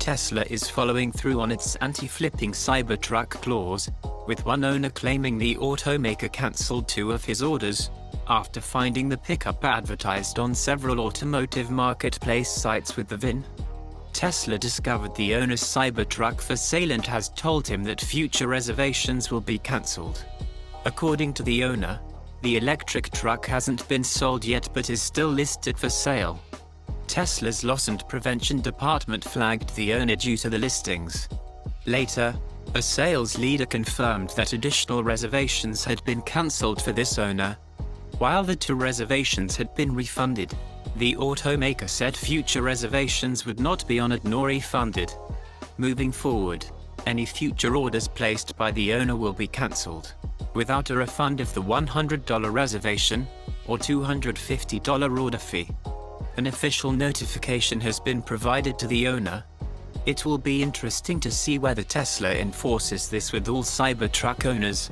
Tesla is following through on its anti-flipping Cybertruck clause, with one owner claiming the automaker cancelled 2 of his orders, after finding the pickup advertised on several automotive marketplace sites with the VIN. Tesla discovered the owner's Cybertruck for sale and has told him that future reservations will be cancelled. According to the owner, the electric truck hasn't been sold yet but is still listed for sale. Tesla's loss and prevention department flagged the owner due to the listings. Later, a sales leader confirmed that additional reservations had been cancelled for this owner. While the 2 reservations had been refunded, the automaker said future reservations would not be honored nor refunded. Moving forward, any future orders placed by the owner will be cancelled, without a refund of the $100 reservation or $250 order fee. An official notification has been provided to the owner. It will be interesting to see whether Tesla enforces this with all Cybertruck owners.